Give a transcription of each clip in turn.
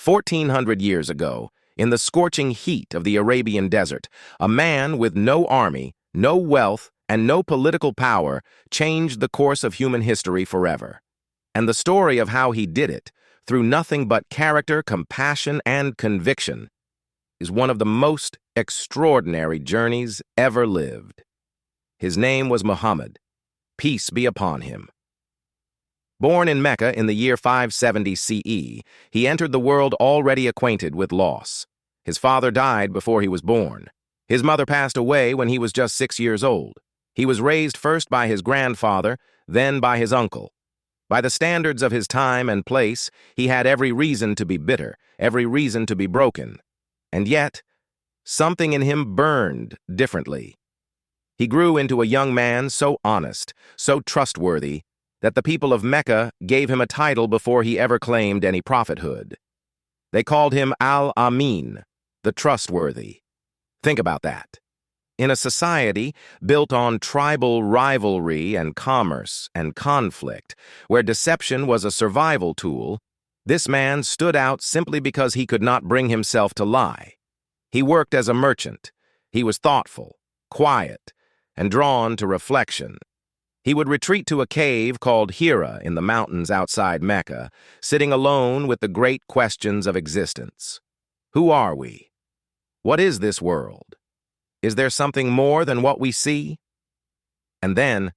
1400 years ago, in the scorching heat of the Arabian desert, a man with no army, no wealth, and no political power changed the course of human history forever. And the story of how he did it, through nothing but character, compassion, and conviction, is one of the most extraordinary journeys ever lived. His name was Muhammad. Peace be upon him. Born in Mecca in the year 570 CE, he entered the world already acquainted with loss. His father died before he was born. His mother passed away when he was just 6 years old. He was raised first by his grandfather, then by his uncle. By the standards of his time and place, he had every reason to be bitter, every reason to be broken. And yet, something in him burned differently. He grew into a young man so honest, so trustworthy, that the people of Mecca gave him a title before he ever claimed any prophethood. They called him Al-Amin, the Trustworthy. Think about that. In a society built on tribal rivalry and commerce and conflict, where deception was a survival tool, this man stood out simply because he could not bring himself to lie. He worked as a merchant. He was thoughtful, quiet, and drawn to reflection. He would retreat to a cave called Hira in the mountains outside Mecca, sitting alone with the great questions of existence. Who are we? What is this world? Is there something more than what we see? And then,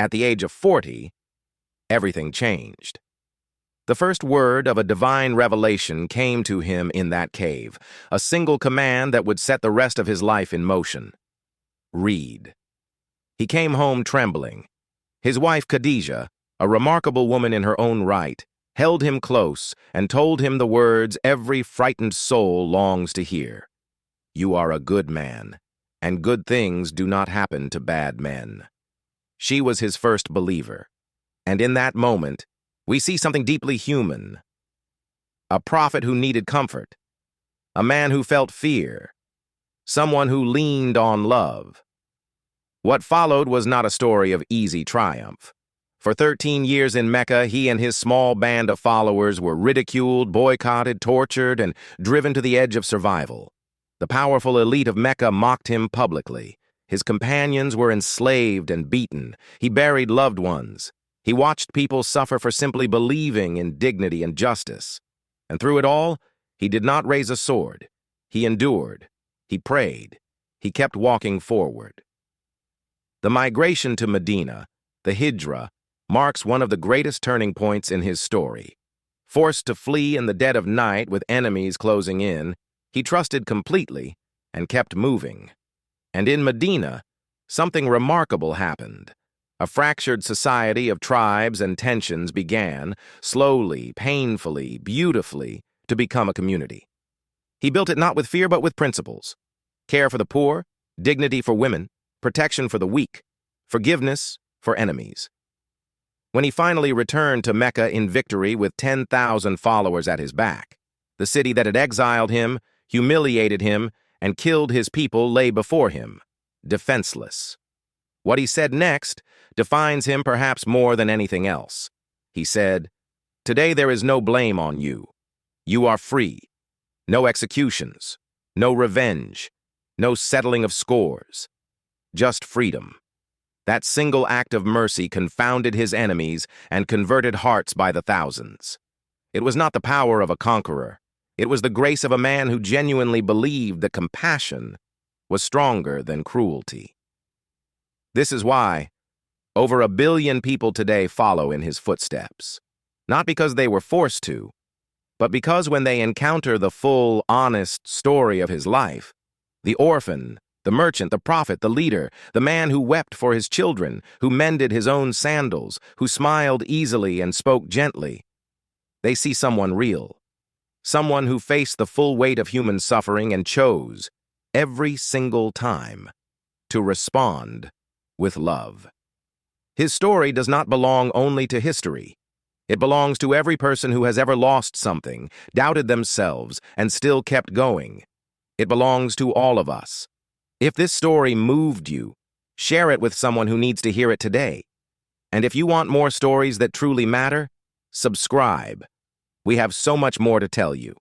at the age of 40, everything changed. The first word of a divine revelation came to him in that cave, a single command that would set the rest of his life in motion. Read. He came home trembling. His wife Khadijah, a remarkable woman in her own right, held him close and told him the words every frightened soul longs to hear. You are a good man, and good things do not happen to bad men. She was his first believer, and in that moment, we see something deeply human. A prophet who needed comfort, a man who felt fear, someone who leaned on love. What followed was not a story of easy triumph. For 13 years in Mecca, he and his small band of followers were ridiculed, boycotted, tortured, and driven to the edge of survival. The powerful elite of Mecca mocked him publicly. His companions were enslaved and beaten. He buried loved ones. He watched people suffer for simply believing in dignity and justice. And through it all, he did not raise a sword. He endured. He prayed. He kept walking forward. The migration to Medina, the Hijra, marks one of the greatest turning points in his story. Forced to flee in the dead of night with enemies closing in, he trusted completely and kept moving. And in Medina, something remarkable happened. A fractured society of tribes and tensions began, slowly, painfully, beautifully, to become a community. He built it not with fear but with principles. Care for the poor, dignity for women, protection for the weak, forgiveness for enemies. When he finally returned to Mecca in victory with 10,000 followers at his back, the city that had exiled him, humiliated him, and killed his people lay before him, defenseless. What he said next defines him perhaps more than anything else. He said, "Today there is no blame on you. You are free. No executions, no revenge, no settling of scores. Just freedom." That single act of mercy confounded his enemies and converted hearts by the thousands. It was not the power of a conqueror. It was the grace of a man who genuinely believed that compassion was stronger than cruelty. This is why over 1 billion people today follow in his footsteps. Not because they were forced to, but because when they encounter the full, honest story of his life, the orphan, the merchant, the prophet, the leader, the man who wept for his children, who mended his own sandals, who smiled easily and spoke gently, they see someone real, someone who faced the full weight of human suffering and chose, every single time, to respond with love. His story does not belong only to history. It belongs to every person who has ever lost something, doubted themselves, and still kept going. It belongs to all of us. If this story moved you, share it with someone who needs to hear it today. And if you want more stories that truly matter, subscribe. We have so much more to tell you.